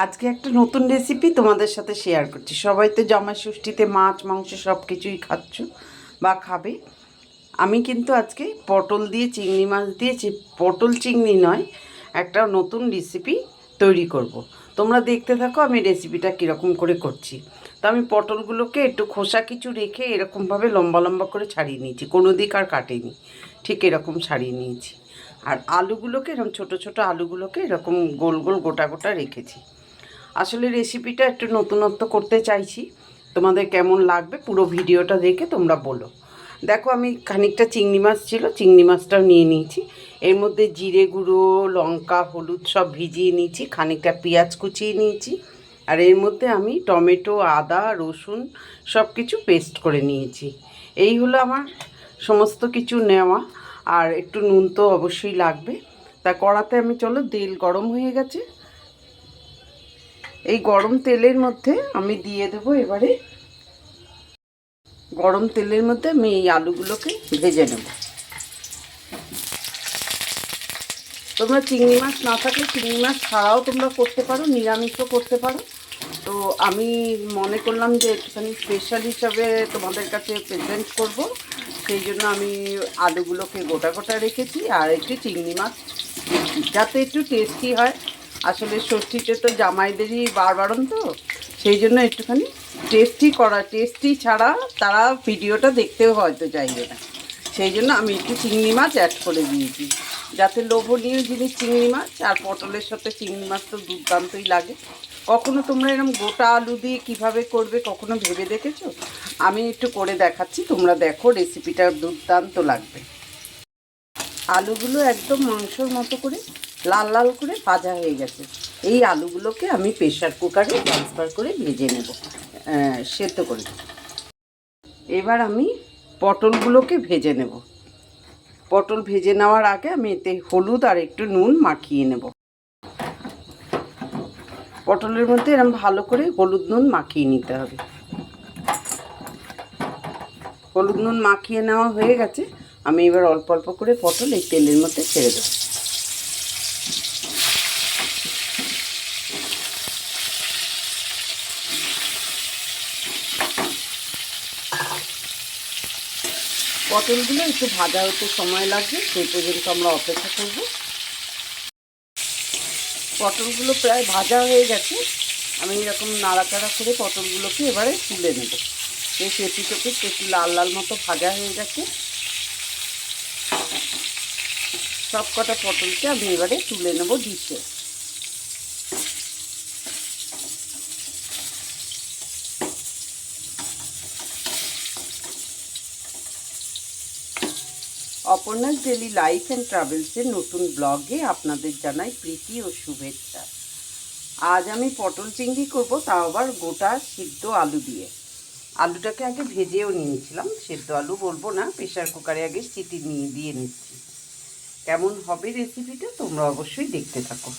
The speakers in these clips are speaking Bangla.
আজকে একটা নতুন রেসিপি তোমাদের সাথে শেয়ার করছি। সবাই তো জামাই ষষ্ঠীতে মাছ মাংস সব কিছুই খাচ্ছ বা খাবে। আমি কিন্তু আজকে পটল দিয়ে চিংড়ি মাছ দিয়ে পটল চিংড়ি নয়, একটা নতুন রেসিপি তৈরি করব। তোমরা দেখতে থাকো আমি রেসিপিটা কীরকম করে করছি। তো আমি পটলগুলোকে একটু খোসা কিছু রেখে এরকমভাবে লম্বা লম্বা করে ছাড়িয়ে নিয়েছি, কোনো দিক আর কাটিনি, ঠিক এরকম ছাড়িয়ে নিয়েছি। আর আলুগুলোকে এরকম ছোটো ছোটো আলুগুলোকে এরকম গোল গোল গোটা গোটা রেখেছি। আসলে রেসিপিটা একটু নতুনত্ব করতে চাইছি, তোমাদের কেমন লাগবে পুরো ভিডিওটা দেখে তোমরা বলো। দেখো আমি খানিকটা চিংড়ি মাছ ছিল, চিংড়ি মাছটাও নিয়ে নিয়েছি। এর মধ্যে জিরে গুঁড়ো, লঙ্কা, হলুদ সব ভিজিয়ে নিয়েছি, খানিকটা পেঁয়াজ কুচিয়ে নিয়েছি। আর এর মধ্যে আমি টমেটো, আদা, রসুন সব কিছু পেস্ট করে নিয়েছি। এই হলো আমার সমস্ত কিছু নেওয়া। আর একটু নুন তো অবশ্যই লাগবে। তা কড়াতে আমি, চলো, তেল গরম হয়ে গেছে। এই গরম তেলের মধ্যে আমি দিয়ে দেবো এবারে, গরম তেলের মধ্যে আমি এই আলুগুলোকে ভেজে নেব। তোমরা চিংড়ি মাছ না থাকলে চিংড়ি মাছ ছাড়াও তোমরা করতে পারো, নিরামিষও করতে পারো। তো আমি মনে করলাম যে একটুখানি স্পেশাল হিসাবে তোমাদের কাছে প্রেজেন্ট করব, সেই জন্য আমি আলুগুলোকে গোটা গোটা রেখেছি আর একটু চিংড়ি মাছ দিচ্ছি যাতে একটু টেস্টি হয়। আসলে ষষ্ঠীতে তো জামাইদেরই বারণ, তো সেই জন্য একটুখানি টেস্টি ছাড়া তারা ভিডিওটা দেখতেও হয়তো চাইবে না। সেই জন্য আমি একটু চিংড়ি মাছ অ্যাড করে দিয়েছি, যাতে লোভনীয় জিনিস চিংড়ি মাছ, আর পটলের সাথে চিংড়ি মাছ তো দুর্দান্তই লাগে। কখনো তোমরা এরকম গোটা আলু দিয়ে কিভাবে করবে কখনো ভেবে দেখেছো? আমি একটু করে দেখাচ্ছি, তোমরা দেখো, রেসিপিটা দুর্দান্ত লাগবে। আলুগুলো একদম মাংসর মতো করে লাল লাল করে ভাজা হয়ে গেছে। এই আলুগুলোকে আমি প্রেশার কুকারে ট্রান্সফার করে ভেজে নেব, সেদ্ধ করে। এবার আমি পটলগুলোকে ভেজে নেব। পটল ভেজে নেওয়ার আগে আমি এতে হলুদ আর একটু নুন মাখিয়ে নেব। পটলের মধ্যে এরকম ভালো করে হলুদ নুন মাখিয়ে নিতে হবে। হলুদ নুন মাখিয়ে নেওয়া হয়ে গেছে। আমি এবার অল্প অল্প করে পটল এই তেলের মধ্যে ছেড়ে দেব। পটলগুলো একটু ভাজা হতে সময় লাগবে, সেই পর্যন্ত আমরা অপেক্ষা করব। পটলগুলো প্রায় ভাজা হয়ে গেছে। আমি এরকম নাড়াচাড়া করে পটলগুলোকে এবারে তুলে নেব। বেশ এপিটোপিট একটু লাল লাল মতো ভাজা হয়ে গেছে। সব কটা পটলকে আমি এবারে তুলে নেব ডিশে। অপর্ণাস ডেলি লাইফ অ্যান্ড ট্রাভেলসের নতুন ব্লগে আপনাদের জানাই প্রীতি ও শুভেচ্ছা। আজ আমি পটল চিংড়ি করব, তাও আবার গোটা সিদ্ধ আলু দিয়ে। আলুটাকে আগে ভেজেও নিয়েছিলাম, সেদ্ধ আলু বলবো না, প্রেশার কুকারে আগে সিটি দিয়ে নিচ্ছি। কেমন হবে রেসিপিটা তোমরা অবশ্যই দেখতে থাকো।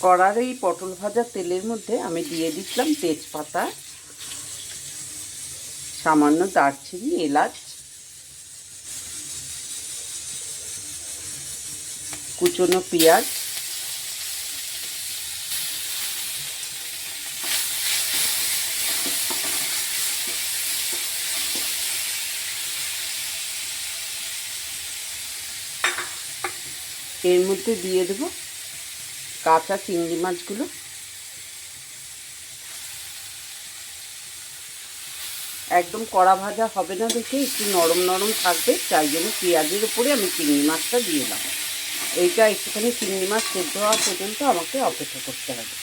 কড়ার এই পটল ভাজা তেলের মধ্যে আমি দিয়ে দিচ্ছিলাম তেজপাতা, সামান্য দারচিনি, এলাচ, কুচনো পেঁয়াজ, এর মধ্যে দিয়ে দেবো কাঁচা চিংড়ি মাছগুলো। একদম কড়া ভাজা হবে না দেখে একটু নরম নরম থাকবে, তাই জন্য পেঁয়াজের উপরে আমি চিংড়ি মাছটা দিয়ে দিলাম। এইটা একটুখানি চিংড়ি মাছ সেদ্ধ হওয়া পর্যন্ত আমাকে অপেক্ষা করতে হবে।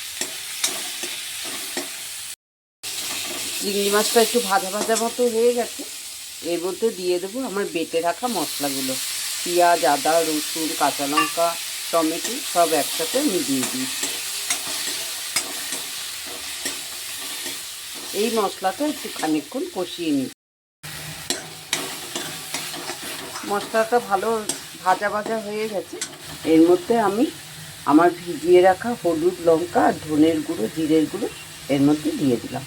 চিংড়ি মাছটা একটু ভাজা ভাজা মতো হয়ে গেছে। এর মধ্যে দিয়ে দেবো আমার বেটে রাখা মশলাগুলো, পেঁয়াজ, আদা, রসুন, কাঁচা লঙ্কা, টমেটো সব একসাথে আমি দিয়ে দিই। এই মশলাটা একটু খানিকক্ষণ কষিয়ে নিই। মশলাটা ভালো ভাজা ভাজা হয়ে গেছে। এর মধ্যে আমি আমার ভিজিয়ে রাখা হলুদ, লঙ্কা আর ধনের গুঁড়ো, জিরের গুঁড়ো এর মধ্যে দিয়ে দিলাম।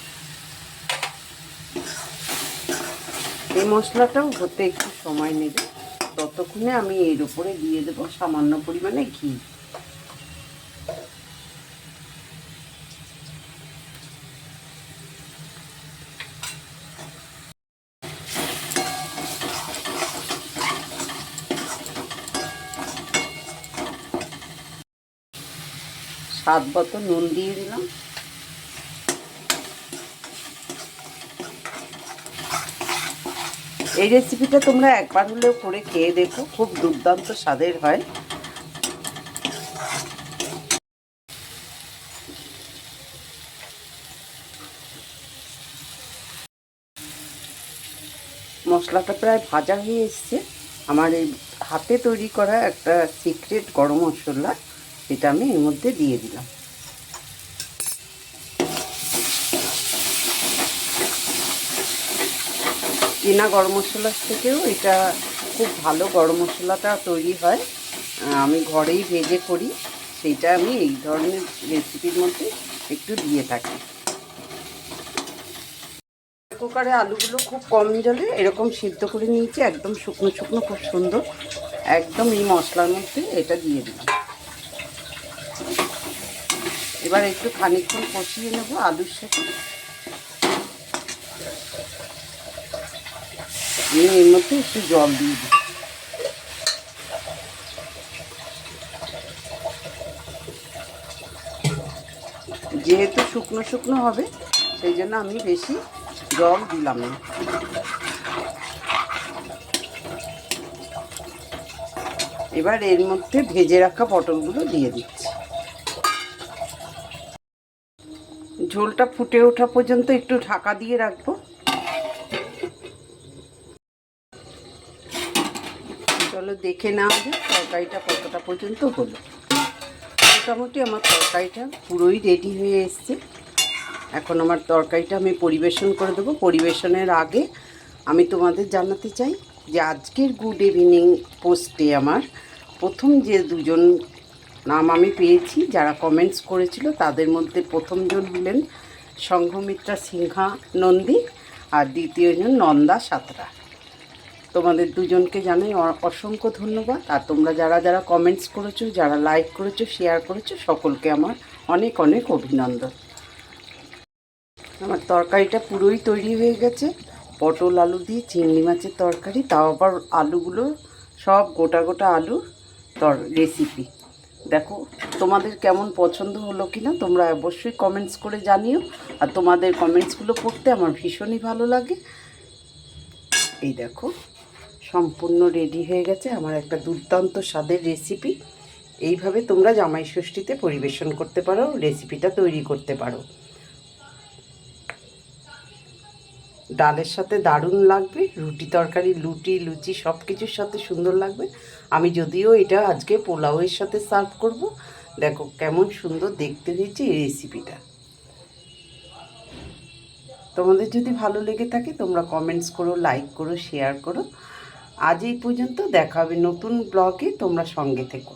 এই মশলাটাও হতে একটু সময় নেবে, ততক্ষণে আমি এর উপরে দিয়ে দেবো সামান্য পরিমাণে ঘি। স্বাদ মতো নুন দিয়ে দিলাম। এই রেসিপিটা তোমরা একবার হলেও করে খেয়ে দেখো, খুব দুর্দান্ত স্বাদের হয়। মশলাটা প্রায় ভাজা হয়ে এসছে। আমার এই হাতে তৈরি করা একটা সিক্রেট গরম মশলা, এটা আমি এর মধ্যে দিয়ে দিলাম। কেনা গরম মশলার থেকেও এটা খুব ভালো গরম মশলাটা তৈরি হয়। আমি ঘরেই ভেজে করি, সেইটা আমি এই ধরনের রেসিপির মধ্যে একটু দিয়ে থাকি। কুকারে আলুগুলো খুব কম জলে এরকম সিদ্ধ করে নিয়েছি, একদম শুকনো শুকনো, খুব সুন্দর। একদম এই মশলার মধ্যে এটা দিয়ে দিলাম। এবার একটু খানিকক্ষণ কষিয়ে নেবো আলুর সাথে। আমি এর মধ্যে একটু জল দিয়ে দিই। যেহেতু শুকনো শুকনো হবে, সেই জন্য আমি বেশি জল দিলাম না। এবার এর মধ্যে ভেজে রাখা পটলগুলো দিয়ে দিচ্ছি। ঝোলটা ফুটে ওঠা পর্যন্ত একটু ঢাকা দিয়ে রাখবো। চলো দেখে নেওয়া যাক তরকারিটা কতটা পর্যন্ত হলো। মোটামুটি আমার তরকারিটা পুরোই রেডি হয়ে এসছে। এখন আমার তরকারিটা আমি পরিবেশন করে দেবো। পরিবেশনের আগে আমি তোমাদের জানাতে চাই যে আজকের গুড ইভিনিং পোস্টে আমার প্রথম যে দুজন নাম আমি পেয়েছি যারা কমেন্টস করেছিল, তাদের মধ্যে প্রথমজন হলেন সংঘমিত্রা সিনহা নন্দী, আর দ্বিতীয়জন নন্দা সাঁতরা। তোমাদের দুজনকে জানাই অসংখ্য ধন্যবাদ। আর তোমরা যারা যারা কমেন্টস করেছো, যারা লাইক করেছো, শেয়ার করেছো, সকলকে আমার অনেক অনেক অভিনন্দন। আমার তরকারিটা পুরোই তৈরি হয়ে গেছে। পটল আলু দিয়ে চিংড়ি মাছের তরকারি, তাও আবার আলুগুলো সব গোটা গোটা আলুর রেসিপি। দেখো তোমাদের কেমন পছন্দ হলো কিনা তোমরা অবশ্যই কমেন্টস করে জানিও। আর তোমাদের কমেন্টসগুলো পড়তে আমার ভীষণই ভালো লাগে। এই দেখো সম্পূর্ণ রেডি হয়ে গেছে আমার একটা দুর্দান্ত স্বাদের রেসিপি। এইভাবে তোমরা জামাই ষষ্ঠীতে পরিবেশন করতে পারো, রেসিপিটা তৈরি করতে পারো। ডালের সাথে দারুণ লাগবে, রুটি তরকারি, লুচি সব কিছুর সাথে সুন্দর লাগবে। আমি যদিও এটা আজকে পোলাওয়ের সাথে সার্ভ করব। দেখো কেমন সুন্দর দেখতে হয়েছে এই রেসিপিটা। তোমাদের যদি ভালো লেগে থাকে তোমরা কমেন্টস করো, লাইক করো, শেয়ার করো। আজ এই পর্যন্ত, দেখা হবে নতুন ব্লগে, তোমরা সঙ্গে থেকো।